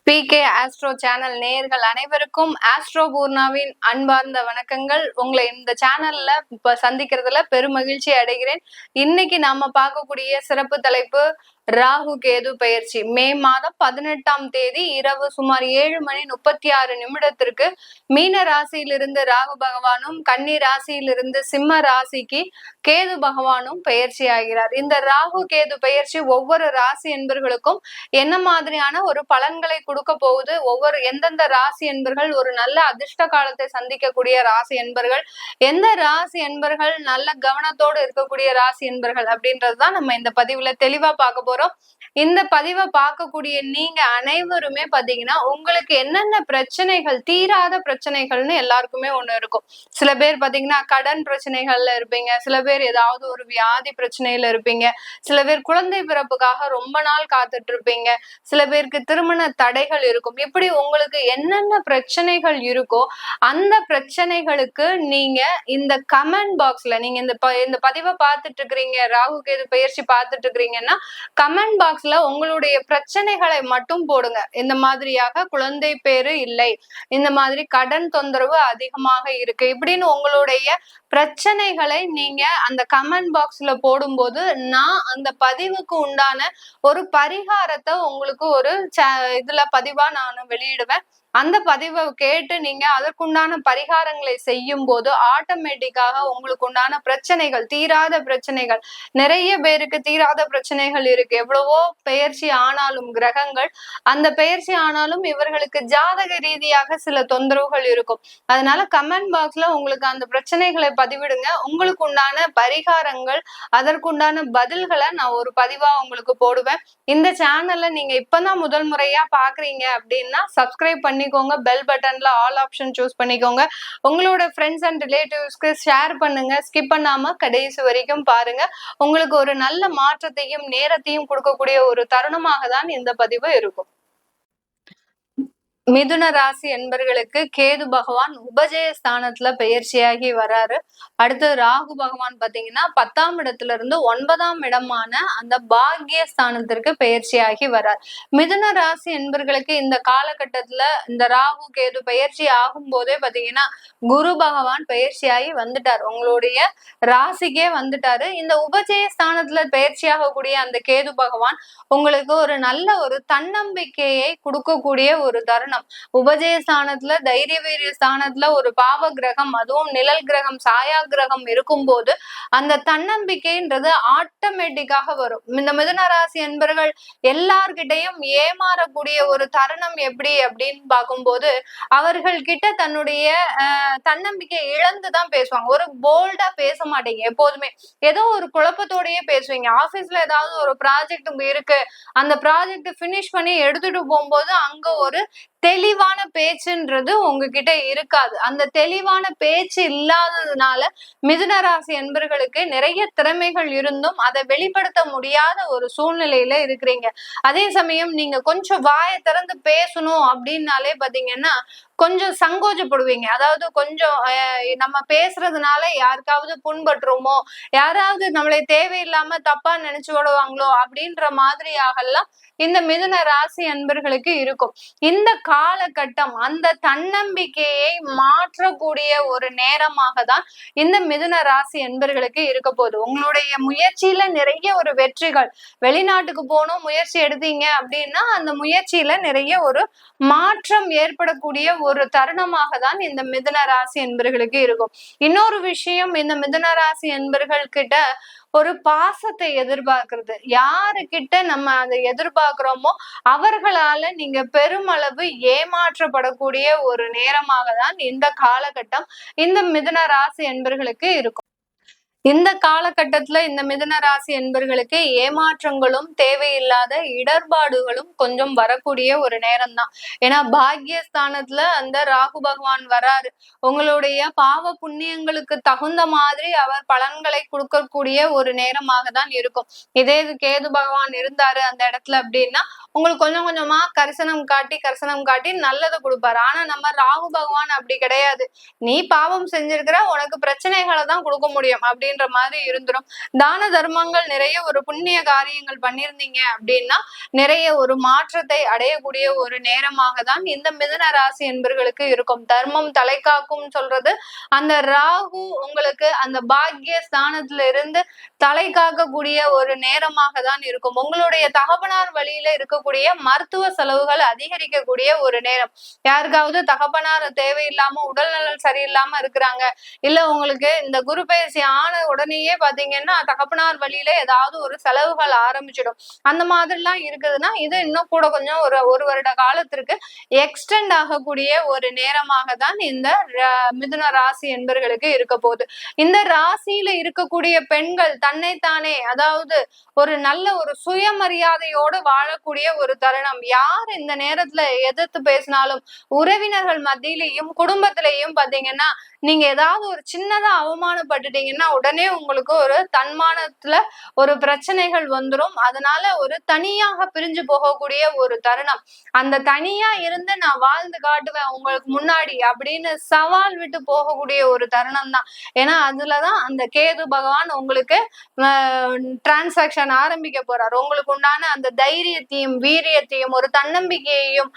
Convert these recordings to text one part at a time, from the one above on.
PK astro channel நேயர்கள் அனைவருக்கும் astro பூர்ணாவின் அன்பார்ந்த வணக்கங்கள். உங்களை இந்த சேனல்ல இப்ப சந்திக்கிறதுல பெருமகிழ்ச்சி அடைகிறேன். இன்னைக்கு நாம பார்க்கக்கூடிய சிறப்பு தலைப்பு ராகு கேது பெயர்ச்சி. மே மாதம் 18ஆம் தேதி இரவு சுமார் 7:36 மீன ராசியிலிருந்து ராகு பகவானும் கன்னி ராசியிலிருந்து சிம்ம ராசிக்கு கேது பகவானும் பெயர்ச்சி ஆகிறார். இந்த ராகு கேது பெயர்ச்சி ஒவ்வொரு ராசி என்பர்களுக்கும் என்ன மாதிரியான ஒரு பலன்களை கொடுக்க போகுது, எந்தெந்த ராசி என்பர்கள் ஒரு நல்ல அதிர்ஷ்ட காலத்தை சந்திக்கக்கூடிய ராசி என்பர்கள், எந்த ராசி என்பர்கள் நல்ல கவனத்தோடு இருக்கக்கூடிய ராசி என்பர்கள் அப்படின்றதுதான் நம்ம இந்த பதிவுல தெளிவா பார்க்க போறோம். இந்த பதிவை பார்க்கக்கூடிய நீங்க அனைவருமே பாத்தீங்கன்னா உங்களுக்கு என்னென்ன பிரச்சனைகள், தீராத பிரச்சனைகள்னு எல்லாருக்குமே ஒண்ணு இருக்கும். சில பேர் பாத்தீங்கன்னா கடன் பிரச்சனைகள்ல இருப்பீங்க, சில பேர் ஏதாவது ஒரு வியாதி பிரச்சனையில இருப்பீங்க, சில பேர் குழந்தை பிறப்புக்காக ரொம்ப நாள் காத்துட்டு இருப்பீங்க, சில பேருக்கு திருமண தடைகள் இருக்கும். இப்படி உங்களுக்கு என்னென்ன பிரச்சனைகள் இருக்கோ அந்த பிரச்சனைகளுக்கு நீங்க இந்த கமெண்ட் பாக்ஸ்ல நீங்க இந்த பதிவை பார்த்துட்டு இருக்கிறீங்க, ராகு கேது பயிற்சி பார்த்துட்டு இருக்கிறீங்கன்னா கமெண்ட் பாக்ஸ்ல உங்களுடைய பிரச்சனைகளை மட்டும் போடுங்க. இந்த மாதிரியாக குழந்தை பேரு இல்லை, இந்த மாதிரி கடன் தொந்தரவு அதிகமாக இருக்கு, இப்படின்னு உங்களுடைய பிரச்சனைகளை நீங்க அந்த கமெண்ட் பாக்ஸ்ல போடும்போது நான் அந்த பதிவுக்கு உண்டான ஒரு பரிகாரத்தை உங்களுக்கு ஒரு இதுல பதிவா நான் வெளியிடுவேன். அந்த பதிவை கேட்டு நீங்க அதற்குண்டான பரிகாரங்களை செய்யும் போது ஆட்டோமேட்டிக்காக உங்களுக்கு உண்டான பிரச்சனைகள், தீராத பிரச்சனைகள், நிறைய பேருக்கு தீராத பிரச்சனைகள் இருக்கு. எவ்வளவோ பெயர்ச்சி ஆனாலும் கிரகங்கள் அந்த பெயர்ச்சி ஆனாலும் இவர்களுக்கு ஜாதக ரீதியாக சில தொந்தரவுகள் இருக்கும். அதனால கமெண்ட் பாக்ஸ்ல உங்களுக்கு அந்த பிரச்சனைகளை பதிவிடுங்க. உங்களுக்கு உண்டான பரிகாரங்கள், அதற்குண்டான பதில்களை நான் ஒரு பதிவா உங்களுக்கு போடுவேன். இந்த சேனல்ல நீங்க இப்பதான் முதல் முறையா பாக்குறீங்க அப்படின்னா சப்ஸ்கிரைப் பண்ணிக்கோங்க. பெல் பட்டன்ல ஆல் ஆப்ஷன் சூஸ் பண்ணிக்கோங்க. உங்களோட ஃப்ரெண்ட்ஸ் அண்ட் ரிலேட்டிவ்ஸ்க்கு ஷேர் பண்ணுங்க. ஸ்கிப் பண்ணாம கடைசி வரைக்கும் பாருங்க. உங்களுக்கு ஒரு நல்ல மாற்றத்தையும் நேரத்தையும் கொடுக்கக்கூடிய ஒரு தருணமாக தான் இந்த பதிவு இருக்கும். மிதுன ராசி என்பர்களுக்கு கேது பகவான் உபஜய ஸ்தானத்துல பெயர்ச்சியாகி வராரு. அடுத்து ராகு பகவான் பாத்தீங்கன்னா 10ஆம் இடத்துல இருந்து 9ஆம் இடமான அந்த பாக்கிய ஸ்தானத்திற்கு பெயர்ச்சியாகி வரார். மிதுன ராசி என்பர்களுக்கு இந்த காலகட்டத்துல இந்த ராகு கேது பெயர்ச்சி ஆகும் போதே பாத்தீங்கன்னா குரு பகவான் பெயர்ச்சியாகி வந்துட்டார், உங்களுடைய ராசிக்கே வந்துட்டாரு. இந்த உபஜய ஸ்தானத்துல பெயர்ச்சியாகக்கூடிய அந்த கேது பகவான் உங்களுக்கு ஒரு நல்ல ஒரு தன்னம்பிக்கையை கொடுக்கக்கூடிய ஒரு தருணம். உபஜய ஸ்தானத்துல, தைரிய வீரிய ஸ்தானத்துல ஒரு பாவ கிரகம், அதுவும் நிழல் கிரகம், சாயா கிரகம் இருக்கும் போது அந்த தன்னம்பிக்கைன்றது ஆட்டோமேட்டிக்காக வரும். இந்த மிதுன ராசி என்பர்கள் எல்லார்கிட்டையும் ஏமாறக்கூடிய ஒரு தருணம் எப்படி அப்படின்னு பார்க்கும்போது அவர்கள் கிட்ட தன்னுடைய தன்னம்பிக்கை இழந்துதான் பேசுவாங்க. ஒரு போல்டா பேச மாட்டீங்க. எப்போதுமே ஏதோ ஒரு குழப்பத்தோடயே பேசுவீங்க. ஆபீஸ்ல ஏதாவது ஒரு ப்ராஜெக்ட் இருக்கு, அந்த ப்ராஜெக்ட் பினிஷ் பண்ணி எடுத்துட்டு போகும்போது அங்க ஒரு தெளிவான பேச்சுன்றது உங்ககிட்ட இருக்காது. அந்த தெளிவான பேச்சு இல்லாததுனால மிதுன ராசி என்பர்களுக்கு நிறைய திறமைகள் இருந்தும் அதை வெளிப்படுத்த முடியாத ஒரு சூழ்நிலையில இருக்கிறீங்க. அதே சமயம் நீங்க கொஞ்சம் வாயை திறந்து பேசணும் அப்படின்னாலே பாத்தீங்கன்னா கொஞ்சம் சங்கோஜப்படுவீங்க. அதாவது கொஞ்சம் நம்ம பேசுறதுனால யாருக்காவது புண்பற்றுமோ, யாராவது நம்மளை தேவையில்லாம தப்பா நினைச்சு விடுவாங்களோ அப்படின்ற மாதிரியாகலாம் இந்த மிதுன ராசி அன்பர்களுக்கு இருக்கும். இந்த காலகட்டம் அந்த தன்னம்பிக்கையை மாற்றக்கூடிய ஒரு நேரமாக தான் இந்த மிதுன ராசி அன்பர்களுக்கு இருக்க போகுது. உங்களுடைய முயற்சியில நிறைய ஒரு வெற்றிகள், வெளிநாட்டுக்கு போகணும் முயற்சி எடுத்தீங்க அப்படின்னா அந்த முயற்சியில நிறைய ஒரு மாற்றம் ஏற்படக்கூடிய ஒரு தருணமாக தான் இந்த மிதுன ராசி என்பர்களுக்கு இருக்கும். இன்னொரு விஷயம், இந்த மிதுன ராசி என்பர்கள் கிட்ட ஒரு பாசத்தை எதிர்பார்க்கிறது. யாருக்கிட்ட நம்ம அதை எதிர்பார்க்கிறோமோ அவர்களால நீங்க பெருமளவு ஏமாற்றப்படக்கூடிய ஒரு நேரமாக தான் இந்த காலகட்டம் இந்த மிதுன ராசி என்பர்களுக்கு இருக்கும். இந்த காலகட்டத்துல இந்த மிதுன ராசி என்பர்களுக்கு ஏமாற்றங்களும் தேவையில்லாத இடர்பாடுகளும் கொஞ்சம் வரக்கூடிய ஒரு நேரம் தான். ஏன்னா பாக்கியஸ்தானத்துல அந்த ராகு பகவான் வராரு. உங்களுடைய பாவ புண்ணியங்களுக்கு தகுந்த மாதிரி அவர் பலன்களை கொடுக்கக்கூடிய ஒரு நேரமாக தான் இருக்கும். இதே இது கேது பகவான் இருந்தாரு அந்த இடத்துல அப்படின்னா உங்களுக்கு கொஞ்சம் கொஞ்சமா கரிசனம் காட்டி நல்லதை கொடுப்பாரு. ஆனா நம்ம ராகு பகவான் அப்படி கிடையாது. நீ பாவம் செஞ்சிருக்கிற, உனக்கு பிரச்சனைகளை தான் கொடுக்க முடியும் அப்படின்னு அப்படின்ற மாதிரி இருந்துரும். தான தர்மங்கள் நிறைய ஒரு புண்ணிய காரியங்கள் பண்ணியிருந்தீங்க அப்படின்னா நிறைய ஒரு மாற்றத்தை அடையக்கூடிய ஒரு நேரமாக தான் இந்த மிதுன ராசி என்பர்களுக்கு இருக்கும். தர்மம் தலை காக்கும் சொல்றது அந்த ராகு உங்களுக்கு அந்த பாக்கிய ஸ்தானத்துல இருந்து தலை காக்கக்கூடிய ஒரு நேரமாக தான் இருக்கும். உங்களுடைய தகப்பனார் வழியில இருக்கக்கூடிய மருத்துவ செலவுகள் அதிகரிக்கக்கூடிய ஒரு நேரம். யாருக்காவது தகப்பனார் தேவையில்லாம உடல்நலம் சரியில்லாம இருக்கிறாங்க, இல்ல உங்களுக்கு இந்த குரு பயிற்சி ஆன உடனேயே பாத்தீங்கன்னா தகப்பனார் வழியில ஏதாவது ஒரு செலவுகள் ஆரம்பிச்சிடும். அந்த மாதிரிலாம் இருக்குதுன்னா இது இன்னும் கூட கொஞ்சம் ஒரு வருட காலத்திற்கு எக்ஸ்டெண்ட் ஆகக்கூடிய ஒரு நேரமாக தான் இந்த மிதுன ராசி என்பர்களுக்கு இருக்க போகுது. இந்த ராசியில இருக்கக்கூடிய பெண்கள் தன்னைத்தானே அதாவது ஒரு நல்ல ஒரு சுயமரியாதையோடு வாழக்கூடிய ஒரு தருணம். யார் இந்த நேரத்துல எதிர்த்து பேசினாலும் உறவினர்கள் மத்தியிலையும் குடும்பத்திலையும் பாத்தீங்கன்னா நீங்க ஏதாவது ஒரு சின்னதா அவமானப்பட்டுட்டீங்கன்னா உடனே உங்களுக்கு ஒரு தன்மானத்துல ஒரு பிரச்சனைகள் வந்துடும். அதனால ஒரு தனியாக பிரிஞ்சு போகக்கூடிய ஒரு தருணம். அந்த தனியா இருந்து நான் வாழ்ந்து காட்டுவேன் உங்களுக்கு முன்னாடி அப்படின்னு சவால் விட்டு போகக்கூடிய ஒரு தருணம் தான். ஏன்னா அதுலதான் அந்த கேது பகவான் உங்களுக்கு டிரான்சாக்சன் ஆரம்பிக்க போறார். உங்களுக்கு உண்டான அந்த தைரியத்தையும் வீரியத்தையும் ஒரு தன்னம்பிக்கையையும்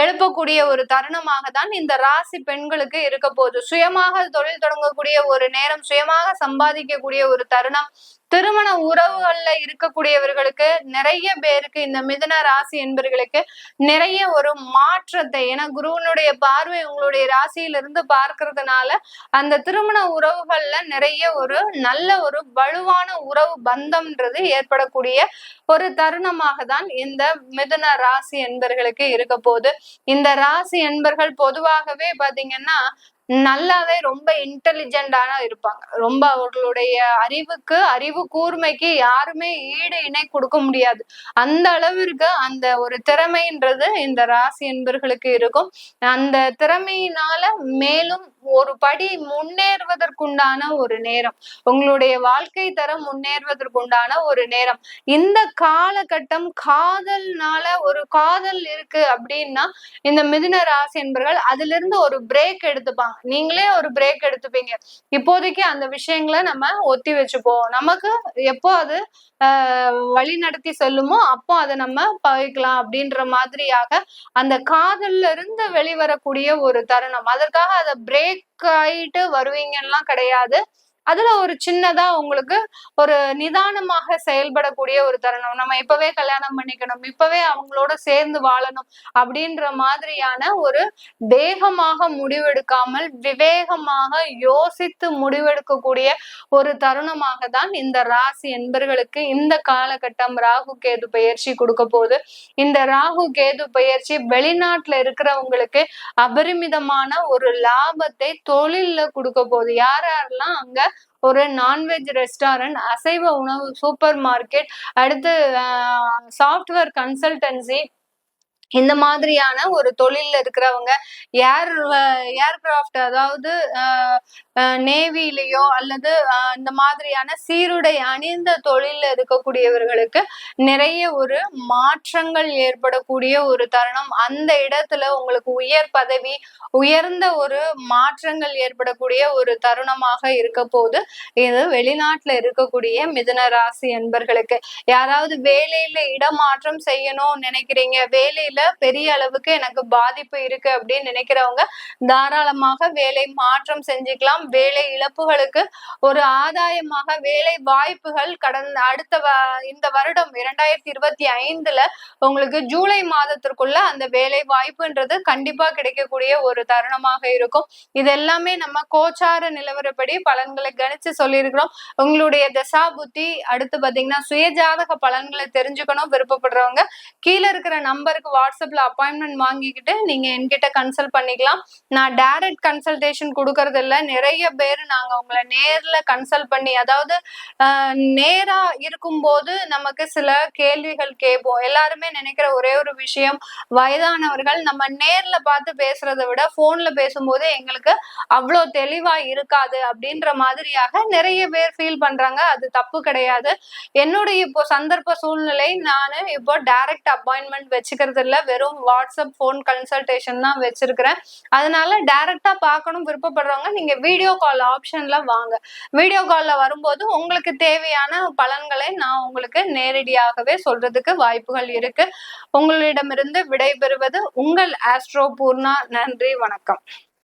எழுப்பக்கூடிய ஒரு தருணமாக தான் இந்த ராசி பெண்களுக்கு இருக்க போகுது. சுயமாக தொழில் தொடங்கக்கூடிய ஒரு நேரம், சுயமாக சம்பாதிக்கக்கூடிய ஒரு தருணம். திருமண உறவுகள்ல இருக்கக்கூடியவர்களுக்கு நிறைய பேருக்கு இந்த மிதுன ராசி என்பர்களுக்கு நிறைய ஒரு மாற்றத்தை, ஏன்னா குருவனுடைய பார்வை உங்களுடைய ராசியிலிருந்து பார்க்கறதுனால அந்த திருமண உறவுகள்ல நிறைய ஒரு நல்ல ஒரு வலுவான உறவு பந்தம்ன்றது ஏற்படக்கூடிய ஒரு தருணமாக தான் இந்த மிதுன ராசி என்பர்களுக்கு இருக்க போகுது. இந்த ராசி என்பர்கள் பொதுவாகவே பாத்தீங்கன்னா நல்லாவே ரொம்ப இன்டெலிஜென்டான இருப்பாங்க. ரொம்ப அவர்களுடைய அறிவு கூர்மைக்கு யாருமே ஈடு இணை கொடுக்க முடியாது. அந்த அளவிற்கு அந்த ஒரு திறமைன்றது இந்த ராசி என்பர்களுக்கு இருக்கும். அந்த திறமையினால மேலும் ஒரு படி முன்னேறுவதற்குண்டான ஒரு நேரம், உங்களுடைய வாழ்க்கை தரம் முன்னேறுவதற்குண்டான ஒரு நேரம். இந்த காலகட்டம் காதல்னால ஒரு காதல் இருக்கு அப்படின்னா இந்த மிதுன ராசி என்பர்கள் அதுல இருந்து ஒரு பிரேக் எடுத்துப்பாங்க. நீங்களே ஒரு பிரேக் எடுத்துப்பீங்க. இப்போதைக்கு அந்த விஷயங்களை நம்ம ஒத்தி வச்சுப்போம், நமக்கு எப்போ அது வழி நடத்தி சொல்லுமோ அப்போ அதை நம்ம பகிக்கலாம் அப்படின்ற மாதிரியாக அந்த காதல்ல இருந்து வெளிவரக்கூடிய ஒரு தருணம். அதற்காக அதை பிரேக் ஆயிட்டு வருவீங்கலாம் கிடையாது. அதுல ஒரு சின்னதா உங்களுக்கு ஒரு நிதானமாக செயல்படக்கூடிய ஒரு தருணம். நம்ம இப்பவே கல்யாணம் பண்ணிக்கணும், இப்பவே அவங்களோட சேர்ந்து வாழணும் அப்படின்ற மாதிரியான ஒரு வேகமாக முடிவெடுக்காமல் விவேகமாக யோசித்து முடிவெடுக்கக்கூடிய ஒரு தருணமாக தான் இந்த ராசி என்பர்களுக்கு இந்த காலகட்டம் ராகு கேது பயிற்சி கொடுக்க போகுது. இந்த ராகு கேது பயிற்சி வெளிநாட்டுல இருக்கிறவங்களுக்கு அபரிமிதமான ஒரு லாபத்தை தொழில்ல கொடுக்க போகுது. யாரெல்லாம் அங்க ஒரு நான்வெஜ் ரெஸ்டாரண்ட், அசைவ உணவு சூப்பர் மார்க்கெட், அடுத்து சாஃப்ட்வேர் கன்சல்டன்சி, இந்த மாதிரியான ஒரு தொழில்ல இருக்கிறவங்க, ஏர்கிராஃப்ட் அதாவது நேவிலையோ அல்லது இந்த மாதிரியான சீருடை அணிந்த தொழில்ல இருக்கக்கூடியவர்களுக்கு நிறைய ஒரு மாற்றங்கள் ஏற்படக்கூடிய ஒரு தருணம். அந்த இடத்துல உங்களுக்கு உயர் பதவி, உயர்ந்த ஒரு மாற்றங்கள் ஏற்படக்கூடிய ஒரு தருணமாக இருக்க போது இது வெளிநாட்டுல இருக்கக்கூடிய மிதுன ராசி என்பர்களுக்கு. யாராவது வேலையில இடமாற்றம் செய்யணும்னு நினைக்கிறீங்க, வேலையில பெரிய அளவுக்கு எனக்கு பாதிப்பு இருக்கு அப்படின்னு நினைக்கிறவங்க தாராளமாக வேலை மாற்றம் செஞ்சுக்கலாம். வேலை இழப்புகளுக்கு ஒரு ஆதாயமாக வேலை வாய்ப்புகள் இந்த வருடம் 2025ல உங்களுக்கு ஜூலை மாதத்திற்குள்ள அந்த வேலை வாய்ப்புன்றது கண்டிப்பா கிடைக்கக்கூடிய ஒரு தருணமாக இருக்கும். இது எல்லாமே நம்ம கோச்சார நிலவரப்படி பலன்களை கணிச்சு சொல்லியிருக்கிறோம். உங்களுடைய தசா புத்தி அடுத்து பாத்தீங்கன்னா சுயஜாதக பலன்களை தெரிஞ்சுக்கணும் விருப்பப்படுறவங்க கீழே இருக்கிற நம்பருக்கு வாட்ஸ்அப்ல அப்பாயின்மெண்ட் வாங்கிக்கிட்டு நீங்க என்கிட்ட கன்சல்ட் பண்ணிக்கலாம். நான் டைரக்ட் கன்சல்டேஷன் கொடுக்கறது இல்ல, நிறைய பேர் நாங்க உங்களை நேர்ல கன்சல்ட் பண்ணி, அதாவது நேரா இருக்கும்போது நமக்கு சில கேள்விகள் கேட்போம். எல்லாருமே நினைக்கிற ஒரே ஒரு விஷயம், வயதானவர்கள் நம்ம நேர்ல பார்த்து பேசுறதை விட போன்ல பேசும்போது எங்களுக்கு அவ்வளோ தெளிவா இருக்காது அப்படின்ற மாதிரியாக நிறைய பேர் ஃபீல் பண்றாங்க. அது தப்பு கிடையாது. என்னுடைய இப்போ சந்தர்ப்ப சூழ்நிலை, நான் இப்போ டைரக்ட் அப்பாயின்மெண்ட் வச்சுக்கிறது இல்ல. இல்ல, வெறும் வாட்ஸ்அப் போன் கன்சல்டேஷன் தான் வச்சிருக்கிறேன். அதனால டைரக்டா பார்க்கணும் விருப்பப்படுறவங்க நீங்க வீடியோ கால் ஆப்ஷன்ல வாங்க. வீடியோ கால்ல வரும்போது உங்களுக்கு தேவையான பலன்களை நான் உங்களுக்கு நேரடியாகவே சொல்றதுக்கு வாய்ப்புகள் இருக்கு. உங்களிடமிருந்து விடைபெறுவது உங்கள் ஆஸ்ட்ரோ பூர்ணா. நன்றி, வணக்கம்.